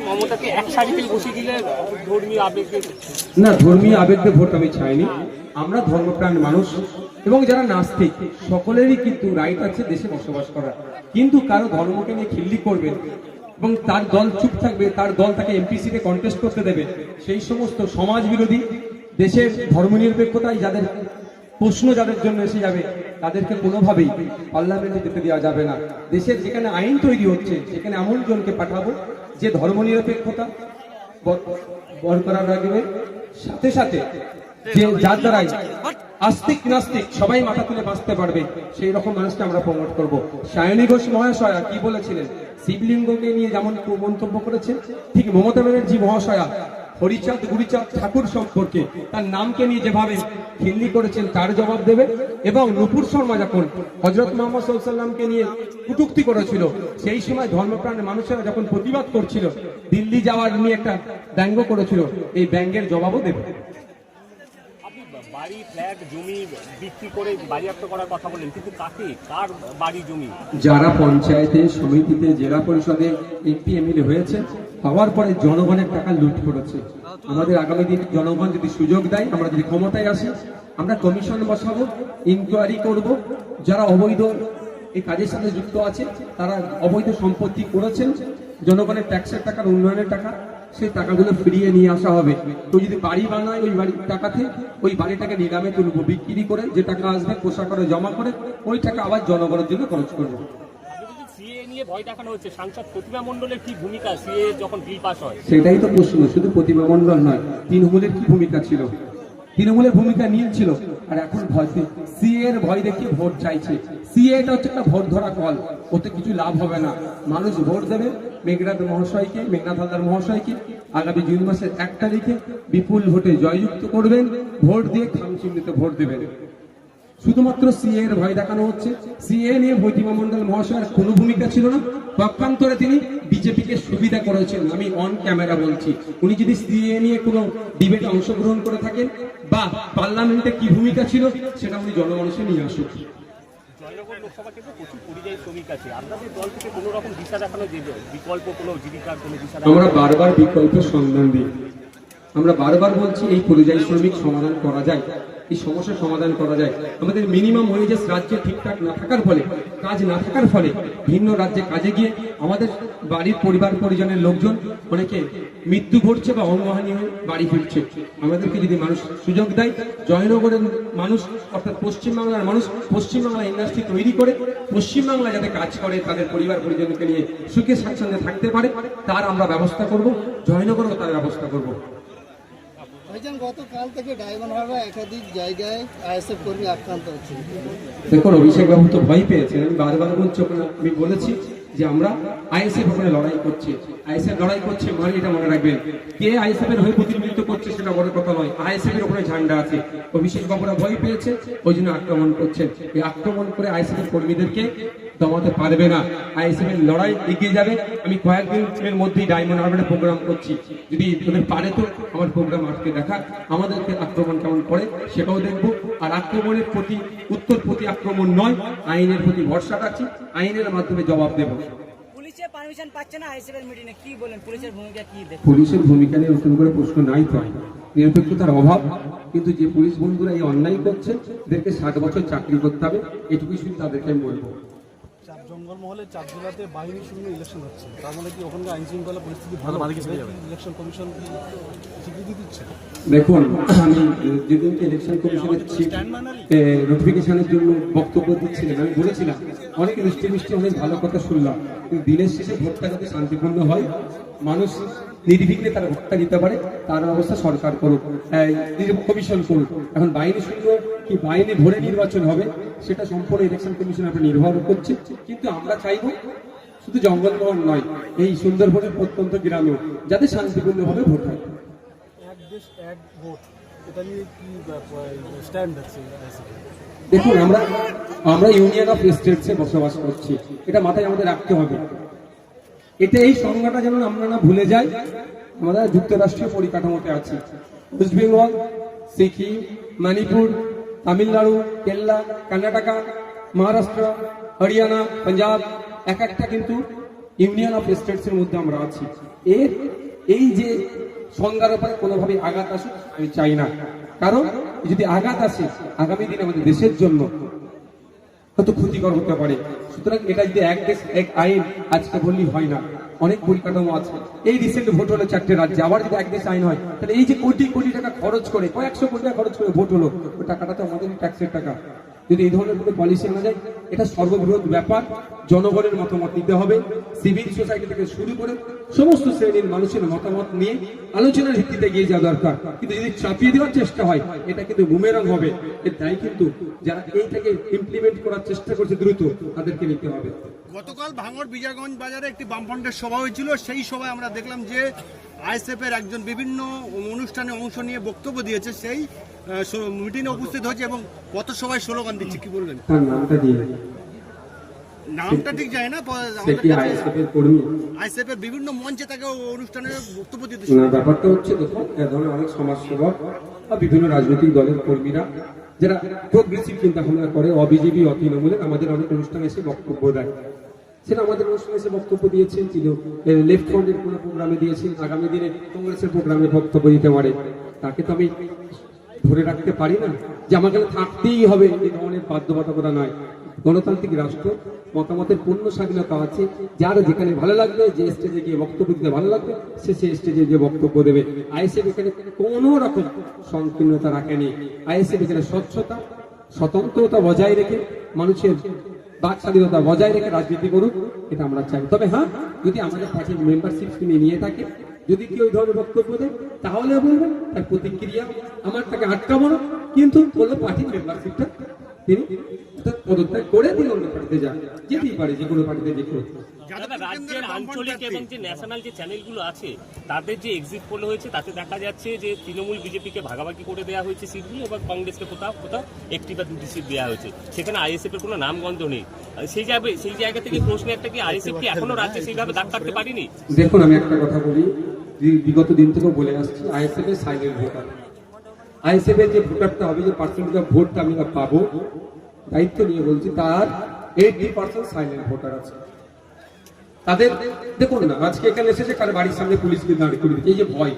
মমতাকে এক সারিতে বসিয়ে দিলে ধর্মীয় আবেগে না, ধর্মীয় আবেগকে ভোট আমি চাইনি। আমরা ধর্মপ্রাণ মানুষ এবং যারা নাস্তিক সকলেরই কিন্তু রাইট আছে দেশে বসবাস করার, কিন্তু কারো ধর্মকে নিয়ে খিল্লি করবে এবং তার দল চুপ থাকবে, তার দল তাকে এমপিসিতে কন্টেস্ট করতে দেবে, সেই সমস্ত সমাজ বিরোধী দেশের ধর্মনিরপেক্ষতায় যাদের প্রশ্ন যাদের জন্য এসে যাবে তাদেরকে কোনোভাবেই পার্লামেন্টে যেতে দেওয়া যাবে না। দেশের যেখানে আইন তৈরি হচ্ছে সেখানে এমন জনকে পাঠাবো যে ধর্মনিরপেক্ষতা বরকরার রাখবে, সাথে সাথে যে যার দ্বারাই আস্তিক নাস্তিক সবাই মাথা তুলে বাঁচতে পারবে সেই রকম মানুষকে আমরা প্রমোট করব। সায়নী ঘোষ মহাশয়া কি বলেছিলেন, শিবলিঙ্গকে নিয়ে যেমন মন্তব্য করেছেন, ঠিক মমতা ব্যানার্জি মহাশয়া হরিচাঁদ গুরিচাঁদ ঠাকুর সম্পর্কে তার নামকে নিয়ে যেভাবে খিল্লি করেছেন তার জবাব দেবে। এবং নূপুর শর্মা যখন হযরত মুহাম্মদ সাল্লাল্লাহু আলাইহি ওয়াসাল্লামকে নিয়ে কটূক্তি করেছিল, সেই সময় ধর্মপ্রাণের মানুষেরা যখন প্রতিবাদ করছিল, দিল্লি যাওয়ার নিয়ে একটা ব্যঙ্গ করেছিল, এই ব্যঙ্গের জবাবও দেবে। বাড়ি ফ্ল্যাট জমি বিক্রি করে বাজেয়াপ্ত করার কথা বলেন, কিন্তু কাকে, কার বাড়ি জমি? যারা পঞ্চায়েতে সমিতিতে জেলা পরিষদে এমপি এমএলএ হয়েছে হওয়ার পরে জনগণের টাকা লুট করেছে। আমাদের আগামী দিন জনগণ যদি সুযোগ দেয়, আমরা যদি ক্ষমতায় আসি, আমরা কমিশন বসাবো, ইনকোয়ারি করব, যারা অবৈধ এই কাজের সাথে যুক্ত আছে, তারা অবৈধ সম্পত্তি করেছেন, জনগণের ট্যাক্সের টাকার উন্নয়নের টাকা, সেই টাকাগুলো ফিরিয়ে নিয়ে আসা হবে। তো যদি বাড়ি বানায় ওই বাড়ির টাকাতে ওই বাড়িটাকে নিলামে তুলবো, বিক্রি করে যে টাকা আসবে পোশাক করে জমা করে ওই টাকা আবার জনগণের জন্য খরচ করবো। সিএ নিয়ে ভয় দেখানো হচ্ছে, সাংসদ প্রতিভা মণ্ডলের কি ভূমিকা সিএ যখন বিল পাস হয়? সেটাই তো প্রশ্ন, শুধু প্রতিভা মণ্ডল নয়, তৃণমূলের কি ভূমিকা ছিল? তৃণমূলের ভূমিকা নীল ছিল, আর এখন সিএ এর ভয় দেখিয়ে ভোট চাইছে। সিএ এটা হচ্ছে একটা ভোট ধরা কল, ওতে কিছু লাভ হবে না। মানুষ ভোট দেবে মেঘনাথ মহাশয়কে, মেঘনাথ হালদার মহাশয়কে আগামী জুন মাসের 1 তারিখে বিপুল ভোটে জয়যুক্ত করবেন, ভোট দিয়ে খামচিহ্নিতে ভোট দেবেন। শুধুমাত্র সিএ এর ভয় দেখানো হচ্ছে। সিএ নিয়ে প্রতিভা মণ্ডল মহাশয়ের কোনো ভূমিকা ছিল না, পক্ষান্তরে তিনি বিজেপিকে সুবিধা করেছেন। আমি অন ক্যামেরা বলছি, উনি যদি সিএ নিয়ে কোনো ডিবেটে অংশগ্রহণ করে থাকেন বা পার্লামেন্টে কি ভূমিকা ছিল সেটা উনি জনগণকে নিয়ে আসুক। জয়নগর লোকসভা ক্ষেত্রে প্রচুর পরিযায়ী শ্রমিক আছে, আপনাদের দল থেকে কোনো রকম দিশা দেখানো যাবে, বিকল্প কোনো জীবিকার কোনো দিশা? আমরা বারবার বিকল্পের সন্ধান দিই, আমরা বারবার বলছি এই পরিযায়ী শ্রমিক সমাধান করা যায়, এই সমস্যার সমাধান করা যায়। আমাদের মিনিমাম ওয়েজেস রাজ্যে ঠিকঠাক না থাকার ফলে, কাজ না থাকার ফলে ভিন্ন রাজ্যে কাজে গিয়ে আমাদের বাড়ির পরিবার পরিজনের লোকজন অনেকে মৃত্যু ঘটছে বা অঙ্গহানি হয়ে বাড়ি ফিরছে। আমাদেরকে যদি মানুষ সুযোগ দেয়, জয়নগরের মানুষ অর্থাৎ পশ্চিমবাংলার মানুষ পশ্চিমবাংলা ইন্ডাস্ট্রি তৈরি করে পশ্চিমবাংলা যাতে কাজ করে, তাদের পরিবার পরিজনকে নিয়ে সুখে স্বাচ্ছন্দ্যে থাকতে পারে, তার আমরা ব্যবস্থা করব, জয়নগরও তার ব্যবস্থা করব। গতকাল থেকে ডায়মন্ড হারবার একাধিক জায়গায় আইএসএফ কর্মী আক্রান্ত হচ্ছে। দেখুন, অভিষেক বাবু তো ভয় পেয়েছেন, আমি বারবার বলছি, আমি বলেছি যে আমরা আইএসএফ ওখানে লড়াই করছি, আইএসএফ লড়াই করছে, মানে এটা মনে রাখবেন, কে আইএসএফ এর হয়ে প্রতিনিধিত্ব করছে সেটা বড় কথা নয়, আইএসএফ এর ওখানে ঝান্ডা আছে। অভিষেক বাবুরা ভয় পেয়েছে, ওই জন্য আক্রমণ করছেন। এই আক্রমণ করে আইএসএফ এর কর্মীদেরকে দমাতে পারবে না, আইএসএফ এর লড়াই এগিয়ে যাবে। আমি কয়েকদিনের মধ্যেই ডায়মন্ড হারবারে প্রোগ্রাম করছি, যদি ওদের পারে তো আমার প্রোগ্রাম আজকে দেখাক, আমাদেরকে আক্রমণ কেমন করে সেটাও দেখবো। আর আক্রমণের প্রতি উত্তর প্রতি আক্রমণ নয়, আইনের প্রতি ভরসা রাখছি, আইনের মাধ্যমে জবাব দেব। পুলিশের পারমিশন পাচ্ছে না আইএসএফ এর মিটিংয়ে, কি বলেন পুলিশের ভূমিকা কি? পুলিশের ভূমিকা নিয়ে নতুন করে প্রশ্ন নাই তো, নিরপেক্ষতার অভাব। কিন্তু যে পুলিশ বন্ধুরা এই অন্যায় করছে এদেরকে 60 বছর চাকরি করতে হবে, এটুকুই শুধু তাদেরকে আমি বলবো। জঙ্গলমহলে 4 জেলাতে বাহিনীর সঙ্গে ইলেকশন হচ্ছে, তার মানে কি ওখানকার আইন শৃঙ্খলা পরিস্থিতি ভালো? ইলেকশন কমিশন কি স্বীকৃতি দিচ্ছে? দেখুন, আমি যেদিনকে ইলেকশন কমিশনের নোটিফিকেশনের জন্য বক্তব্য দিচ্ছিলাম, আমি বলেছিলাম অনেক মিষ্টি মিষ্টি অনেক ভালো কথা শুনলাম, কিন্তু দিনের শেষে ভোটটা যাতে শান্তিপূর্ণ হয়, মানুষ নির্বিঘ্নে তারা ভোটটা দিতে পারে, তার ব্যবস্থা সরকার করুক, কমিশন করুক। এখন বাহিনী শূন্য কি বাহিনী ভরে নির্বাচন হবে সেটা সম্পূর্ণ ইলেকশন কমিশন আপনি নির্ভর করছে। কিন্তু আমরা চাইব শুধু জঙ্গলমহল নয়, এই সুন্দরবনের প্রত্যন্ত গ্রামেও যাতে শান্তিপূর্ণভাবে ভোট হয়। এক দেশ এক ভোট, এটা নিয়ে কি স্ট্যান্ড আছে? দেখুন, আমরা ইউনিয়ন অফ স্টেটসে বসবাস করছি, এটা মাথায় আমাদের রাখতে হবে। এটা এই সংজ্ঞাটা যেন আমরা না ভুলে যাই, আমরা যুক্তরাষ্ট্রীয় পরিকাঠামোতে আছি। ওয়েস্ট বেঙ্গল, সিকিম, মণিপুর, তামিলনাড়ু, কেরালা, কর্ণাটকা, মহারাষ্ট্র, হরিয়ানা, পাঞ্জাব, এক একটা কিন্তু ইউনিয়ন অফ স্টেটস এর মধ্যে আমরা আছি। এর এই যে সংজ্ঞার উপরে কোনোভাবে আঘাত আসুক আমি চাই না, কারণ যদি আঘাত আসে আগামী দিনে আমাদের দেশের জন্য কত ক্ষতিকর হতে পারে। সুতরাং এটা যদি এক দেশ এক আইন আজকে বললেই হয় না, অনেক পরিকাঠামো আছে। এই রিসেন্ট ভোট হলো 4টে রাজ্যে, আবার যদি এক দেশ আইন হয় তাহলে এই যে কোটি কোটি টাকা খরচ করে, কয়েকশো কোটি টাকা খরচ করে ভোট হলো, ওই টাকাটা তো আমাদের ট্যাক্সের টাকা। যদি এই ধরনের কোনো পলিসি আনা যায়, এটা সর্ববৃহৎ ব্যাপার। জনগণের মতামত নিতে হবে, সিভিল সোসাইটি থেকে শুরু করে সমস্ত শ্রেণীর মানুষের মতামত নিয়ে আলোচনার ভিত্তিতে এগিয়ে যাওয়া দরকার। কিন্তু যদি চাপিয়ে দেওয়ার চেষ্টা হয়, এটা কিন্তু বুমেরাং হবে। এর দায় কিন্তু যারা এইটাকে ইমপ্লিমেন্ট করার চেষ্টা করছে দ্রুত, তাদেরকে নিতে হবে। গতকাল ভাঙড় বিজয়গঞ্জ বাজারে একটি বামফ্রন্টের সভা হয়েছিল। সেই সভায় আমরা দেখলাম যে আইএসএফ এর একজন বিভিন্ন অনুষ্ঠানে অংশ নিয়ে বক্তব্য দিয়েছে, সেই মিটিংয়ে উপস্থিত হয়েছে এবং পথ সভায় স্লোগান দিচ্ছে। কি বলবেন? তার নামটা দিয়ে নামটা ঠিক যায় না, সে কি আইএসএফ এর কর্মী? আইএসএফ এর বিভিন্ন মঞ্চে তাকে অনুষ্ঠানে বক্তব্য দিতে না, ব্যাপারটা হচ্ছে দেখুন, এ ধরনের অনেক সমাজসেবক বা বিভিন্ন রাজনৈতিক দলের কর্মীরা যারা প্রোগ্রেসিভ চিন্তা ভাবনা করে, অবিজেপি তৃণমূলের আমাদের অনেক অনুষ্ঠানে এসে বক্তব্য দেয়। সেটা আমাদের অনুষ্ঠানে এসে বক্তব্য দিয়েছেন, লেফট ফ্রন্টের কোনো প্রোগ্রামে দিয়েছেন, আগামী দিনে কংগ্রেসের প্রোগ্রামে বক্তব্য দিতে পারে। তাকে তো আমি ধরে রাখতে পারি না যে আমাকে থাকতেই হবে, এই ধরনের বাধ্যবাধকতা নয়। গণতান্ত্রিক রাষ্ট্র, মতামতের পূর্ণ স্বাধীনতা আছে। যার যেখানে ভালো লাগবে, যে স্টেজে গিয়ে বক্তব্য দিতে ভালো লাগবে, সে স্টেজে গিয়ে বক্তব্য দেবে। আইএসএফ এখানে কোনো রকম সংকীর্ণতা রাখেনি। আইএসএফ এখানে স্বচ্ছতা, স্বতন্ত্রতা বজায় রেখে, মানুষের বাক স্বাধীনতা বজায় রেখে রাজনীতি করুক, এটা আমরা চাই। তবে হ্যাঁ, যদি আমাদের পার্টির মেম্বারশিপ তিনি নিয়ে থাকে, যদি কেউ ওই ধরনের বক্তব্য দেয়, তাহলে বলবেন তার প্রতিক্রিয়া, আমার তাকে আটকাবো না। কিন্তু বললো পার্টির মেম্বারশিপটা তিনি পদত্যাগ করে তিনি অন্য পার্টিতে যান, যেতেই পারে, যে কোনো পার্টিতে যে কেউ। দাদা, রাজ্যের আঞ্চলিক এবং যে ন্যাশনাল যে চ্যানেলগুলো আছে তাদের যে এক্সিট পোল হয়েছে, তাতে দেখা যাচ্ছে যে তৃণমূল বিজেপিকে ভাগাভাগি করে দেওয়া হয়েছে সিটগুলো, এবং কংগ্রেসকে কোথাও কোথাও একটি বা দুটি সিট দেওয়া হয়েছে। সেখানে আইএসএফ এর কোনো নামগন্ধ নেই। সেই জায়গা থেকে প্রশ্ন একটা, কি আইএসএফ কি এখনো রাজ্যে সেইভাবে দাগ কাটতে পারিনি? দেখুন, আমি একটা কথা বলি, বিগত দিন থেকেও বলে আসছি, আইএসএফ এর সাইলেন্ট ভোটার, আইএসএফ এর যে ভোটারটা হবে, যে পার্সেন্টেজ অফ ভোটটা আমি পাবো, দায়িত্ব নিয়ে বলছি, তার 80% সাইলেন্ট ভোটার আছে। তাদের দেখুন না, আজকে এখানে এসেছে, কারো বাড়ির সামনে পুলিশকে দাঁড়িয়ে করে দিচ্ছে, এই যে ভয়,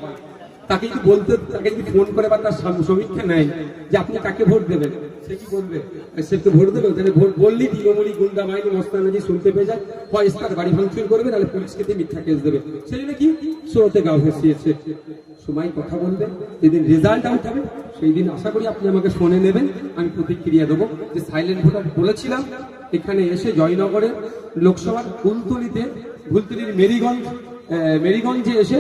তাকে যদি বলতে, তাকে যদি ফোন করে বা তার সমীক্ষা নেয় যে আপনি কাকে ভোট দেবেন, সে কি বলবে? আইএসএফকে ভোট দেবে। তাহলে ভোট বললেই তৃণমূলী গুন্ডা বাহিনী মস্তানাজি শুনতে পেয়ে যায়, হয় তার বাড়ি ভাঙচুর করবে, নাহলে পুলিশকে দিয়ে মিথ্যা কেস দেবে। সেই জন্য কি স্রোতে গা ভেসিয়েছে। সময় কথা বলবে, যেদিন রেজাল্ট আউট হবে সেই দিন আশা করি আপনি আমাকে ফোনে নেবেন, আমি প্রতিক্রিয়া দেবো। যে সাইলেন্ট ভোটার বলেছিলাম, এখানে এসে জয়নগরে লোকসভার ভুলতুলির মেরিগঞ্জে এসে,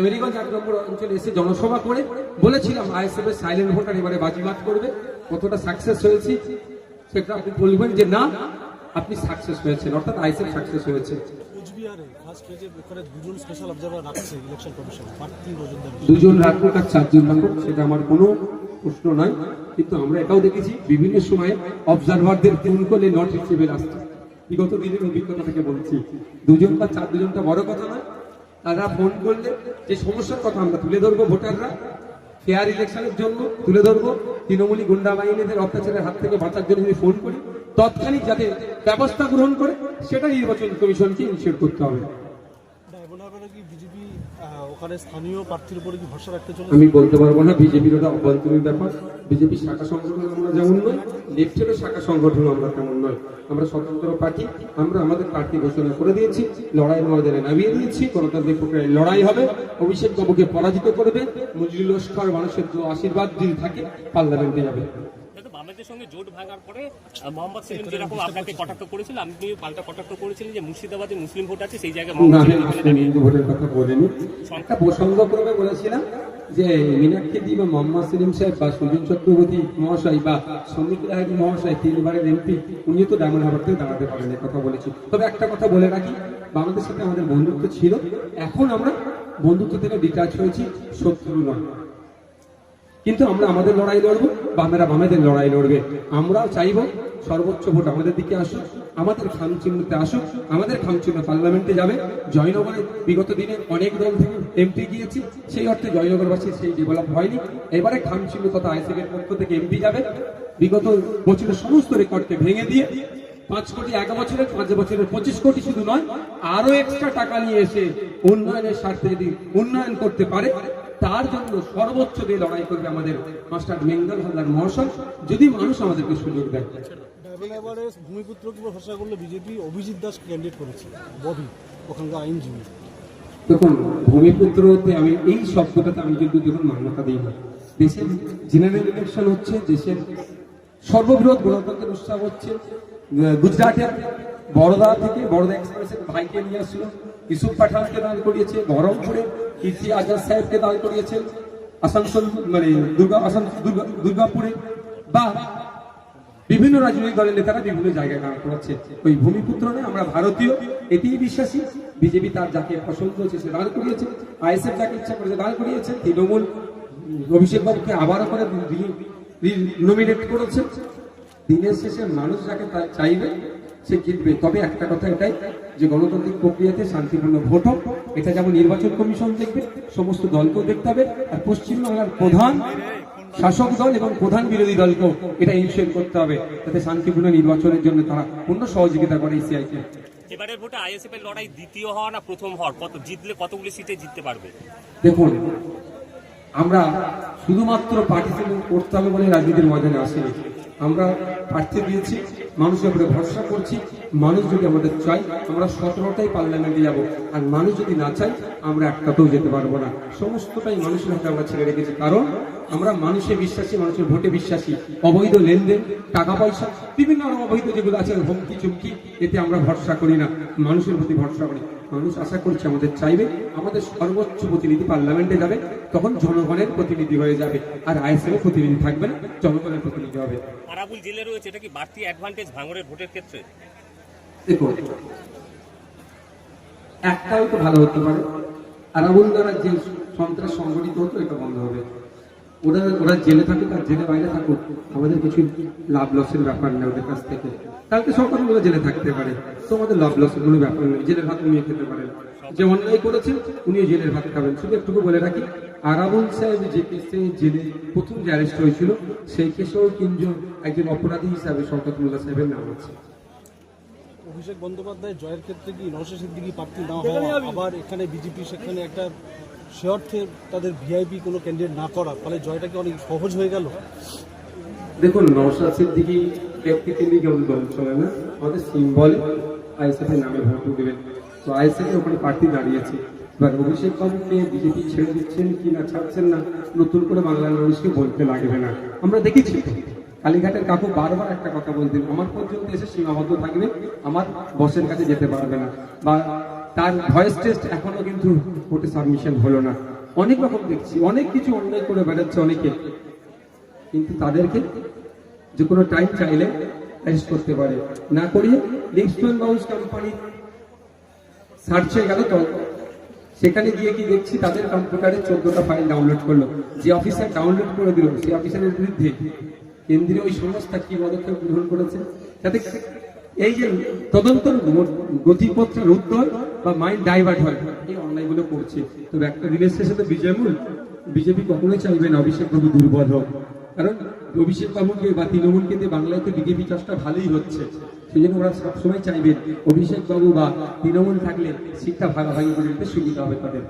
মেরিগঞ্জ 8 নম্বর অঞ্চলে এসে জনসভা করে বলেছিলাম আইএসএফ এর সাইলেন্ট ভোটার এবারে বাজিমাত করবে। কতটা সাকসেস হয়েছি সেটা আপনি বলবেন যে না, আপনি সাকসেস হয়েছেন, অর্থাৎ আইএসএফ সাকসেস হয়েছে। কোচবিহারে ফার্স্ট পেজে ওখানে 2জন স্পেশাল অবজারভার রাখছে ইলেকশন কমিশন, 3 জন। 2জন রাখুক আর 4 জন রাখুক, সেটা আমার কোনো প্রশ্ন নয়। কিন্তু আমরা এটাও দেখেছি বিভিন্ন সময়ে অবজারভারদের ফোন করলে নট রিচেবল আসছে। বিগত দিনের অভিজ্ঞতা থেকে বলছি, 2জন বা 4 বড় কথা নয়। তারা ফোন করলে যে সমস্যার কথা আমরা তুলে ধরবো, ভোটাররা ফেয়ার ইলেকশনের জন্য তুলে ধরবো, তৃণমূলী গুন্ডা বাহিনীদের অত্যাচারের হাত থেকে বাঁচার জন্য যদি ফোন করি, তৎক্ষণিক যাতে ব্যবস্থা গ্রহণ করে, সেটা নির্বাচন কমিশনকে ইনশিওর করতে হবে। বিজেপি ওখানে স্থানীয় প্রার্থীর উপরে কি ভরসা রাখতে চলে? আমি বলতে পারবো না, বিজেপির ওটা অভ্যন্তরীণ ব্যাপার। বিজেপি শাখা সংগঠন আমরা যেমন নয়, লেফটেরও শাখা সংগঠন আমরা তেমন নয়। আমরা স্বতন্ত্র পার্টি, আমরা আমাদের প্রার্থী ঘোষণা করে দিয়েছি, লড়াইয়ের ময়দানে নামিয়ে দিয়েছি। গণতান্ত্রিক প্রক্রিয়ায় লড়াই হবে, অভিষেক বাবুকে পরাজিত করবে, মজলিল লস্কর মানুষের যে আশীর্বাদ দিন থাকে, পার্লামেন্টে যাবে। বামেদের সঙ্গে জোট ভাঙার পরে মোহাম্মদ সেলিম যেরকম আপনাকে কটাক্ষ করেছিল, আমি পাল্টা কটাক্ষ করেছিলেন যে মুর্শিদাবাদে মুসলিম ভোট আছে, সেই জায়গায় হিন্দু ভোটের কথা বলেনি। একটা প্রসঙ্গক্রমে বলেছিলাম যে মীনাক্ষী দি বা মোহাম্মদ সেলিম সাহেব বা সুজন চক্রবর্তী মহাশয় বা সন্দীপ লাহিড়ী মহাশয় 3বারের এমপি, উনিও তো ডায়মন্ড হারবার থেকে দাঁড়াতে পারেন, কথা বলেছি। তবে একটা কথা বলে রাখি, বাংলাদেশের সাথে আমাদের বন্ধুত্ব ছিল, এখন আমরা বন্ধুত্ব থেকে ডিটাচ হয়েছি, শত্রু নয়। কিন্তু আমরা আমাদের লড়াই লড়বো, বামেরা বামেদের লড়াই লড়বে। আমরাও চাইবো সর্বোচ্চ ভোট আমাদের দিকে আসুক, আমাদের খামচিহ্নতে আসুক, আমাদের খামচিহ্ন পার্লামেন্টে যাবে। জয়নগরে বিগত দিনে অনেক দল থেকে এমপি গিয়েছি, সেই অর্থে জয়নগরবাসীর সেই ডেভেলপ হয়নি। এবারে খামচিহ্ন তথা আইএসএফ এর পক্ষ থেকে এমপি যাবে, বিগত বছরের সমস্ত রেকর্ডকে ভেঙে দিয়ে 5 কোটি 1 বছরের 5 বছরের 25 কোটি শুধু নয়, আরো এক্সট্রা টাকা নিয়ে এসে উন্নয়নের স্বার্থে যদি উন্নয়ন করতে পারে, তার জন্য সর্বোচ্চ দিয়ে লড়াই করবে আমাদের মাস্টার মেঙ্গল হালদার মহাশয়, যদি মানুষ আমাদেরকে সুযোগ দেয়। ডাবল এভারেজ ভূমিপুত্রকে ভরসা করলে বিজেপি অভিজিৎ দাস ক্যান্ডিডেট করেছে, ববি ওখানকার আইনজীবী। দেখুন, ভূমিপুত্রতে আমি এই শব্দটাতে আমি কিন্তু দেখুন মান্যতা দিই না। দেশের জেনারেল ইলেকশন হচ্ছে, দেশের সর্ববৃহৎ গণতন্ত্রের উৎসব হচ্ছে। গুজরাটের বড়দা থেকে বড়দা এক্সপ্রেসের ভাইকে নিয়ে আসছিল, ইউসুফ পাঠানকে দান করিয়েছে, বহরমপুরে কীর্তি আজাদ সাহেবকে দান করিয়েছেন, আসানসোল মানে দুর্গাপুরে বা বিভিন্ন রাজনৈতিক দলের নেতারা বিভিন্ন জায়গায় দাঁড় করাচ্ছে। ওই ভূমিপুত্র নয়, আমরা ভারতীয়, এতেই বিশ্বাসী। বিজেপি তার যাকে পছন্দ হয়েছে সে দাঁড় করিয়েছে, আইএসএফ যাকে ইচ্ছা করেছে দাঁড় করিয়েছে, তৃণমূল অভিষেক বাবুকে আবারও করে নমিনেট করেছে। দিনের শেষে মানুষ যাকে চাইবে সে জিতবে। তবে একটা কথা এটাই যে গণতান্ত্রিক প্রক্রিয়াতে শান্তিপূর্ণ ভোট হোক, এটা যেমন নির্বাচন কমিশন দেখবে, সমস্ত দলকেও দেখতে হবে। আর পশ্চিমবাংলার প্রধান শাসক দল এবং প্রধান বিরোধী দলকেও এটা ইনশিওর করতে হবে যাতে শান্তিপূর্ণ নির্বাচনের জন্য তারা পূর্ণ সহযোগিতা করে সিআইকে। এবারের ভোটে আইএসএফ এর লড়াই দ্বিতীয় হওয়া না প্রথম হওয়ার, কত জিতলে কতগুলি সিটে জিততে পারবে? দেখুন, আমরা শুধুমাত্র পার্টি করতে হবে বলে রাজনীতির ময়দানে আসেনি। আমরা প্রার্থী দিয়েছি, মানুষের উপরে ভরসা করছি। মানুষ যদি আমাদের চাই, আমরা 17টাই পার্লামেন্টে যাব, আর মানুষ যদি না চাই আমরা একটাতেও যেতে পারবো না। সমস্তটাই মানুষের হাতে আমরা ছেড়ে রেখেছি, কারণ আমরা মানুষে বিশ্বাসী, মানুষের ভোটে বিশ্বাসী। অবৈধ লেনদেন, টাকা পয়সা, বিভিন্ন রকম অবৈধ যেগুলো আছে হুমকি চুমকি, এতে আমরা ভরসা করি না, মানুষের প্রতি ভরসা করি। মানুষ আশা করছে আমাদের চাইবে, আমাদের সর্বোচ্চ প্রতিনিধি পার্লামেন্টে যাবে, তখন জনগণের প্রতিনিধি হয়ে যাবে, আর আইএসএফ প্রতিনিধি থাকবে না, জনগণের প্রতিনিধি হবে। আরাবুল জেলে রয়েছে, এটা কি বাড়তি অ্যাডভান্টেজ ভাঙড়ের ভোটের ক্ষেত্রে? দেখুন, একটাও তো ভালো হতে পারে। আরাবুল দ্বারা যে সন্ত্রাস সংগঠিত হতো এটা বন্ধ হবে। ওরা জেলে থাকুক আর জেলে বাইরে থাকুক, আমাদের কিছু লাভ লসের ব্যাপার নেই ওদের কাছ থেকে। কালকে সরকারগুলো জেলে থাকতে পারে, তো আমাদের লাভ লসের কোনো ব্যাপার নেই। জেলের ভাত উনিও খেতে পারেন, যে অন্যায় করেছেন উনিও জেলের ভাত খাবেন। শুধু একটুকু বলে রাখি, আরাবুল সাহেব যে কেসে জেলে প্রথম যে অ্যারেস্ট হয়েছিল, সেই কেসেও কিন্তু একজন অপরাধী হিসাবে শওকতুল্লাহ সাহেবের নাম আছে। অভিষেক বন্দ্যোপাধ্যায় জয়ের ক্ষেত্রে কি নওশাদ সিদ্দিকী প্রার্থী না হওয়া, আবার এখানে বিজেপি সেখানে একটা সে অর্থে তাদের ভিআইপি কোনো ক্যান্ডিডেট না করা, ফলে জয়টা কি অনেক সহজ হয়ে গেল? দেখুন, নওশাদ সিদ্দিকী ব্যক্তিকে নিয়ে কেমন দল চলে না, আমাদের সিম্বল আইএসএফ এর নামে ভোট দেবেন। তো আইএসএফ এর ওখানে প্রার্থী দাঁড়িয়েছে। এবার অভিষেক বাবুকে বিজেপি ছেড়ে দিচ্ছেন কি না ছাড়ছেন না, নতুন করে বাংলার মানুষকে বলতে লাগবে না। আমরা দেখেছি কালীঘাটের কাকু বারবার একটা কথা বলতেন, আমার পর্যন্ত এসে সীমাবদ্ধ থাকবে, আমার বসের কাছে যেতে পারবে না, বা তার ভয়েস টেস্ট এখনো কিন্তু কোর্টে সাবমিশন হলো না। অনেক রকম দেখছি, অনেক কিছু অন্যায় করে বেড়াচ্ছে অনেকে, কিন্তু তাদেরকে যে কোনো টাইম চাইলে অ্যারেস্ট করতে পারে। না করিয়ে লিপস্টোন হাউস কোম্পানি সার্চ হয়ে গেল, তো সেখানে গিয়ে কি দেখছি তাদের কম্পিউটারে 14টা ফাইল ডাউনলোড করলো। যে অফিসার ডাউনলোড করে দিল সেই অফিসারের বিরুদ্ধে কেন্দ্রীয় ওই সংস্থা কি পদক্ষেপ গ্রহণ করেছে যাতে এই যে তদন্ত গতিপথটা রুদ্ধ হয় বা মাইন্ড ডাইভার্ট হয়, এই অন্যায়গুলো করছে। তবে একটা দিনের শেষে তো বিজেপি কখনোই চাইবে না অভিষেক বাবু দুর্বল হোক, কারণ অভিষেক বাবুকে বা তৃণমূলকে দিয়ে বাংলায় তো বিজেপি চাষটা ভালোই হচ্ছে। সেই জন্য ওরা সবসময় চাইবেন অভিষেক বাবু বা তৃণমূল থাকলে সিটটা ভাগাভাগি করে নিতে সুবিধা হবে তাদের।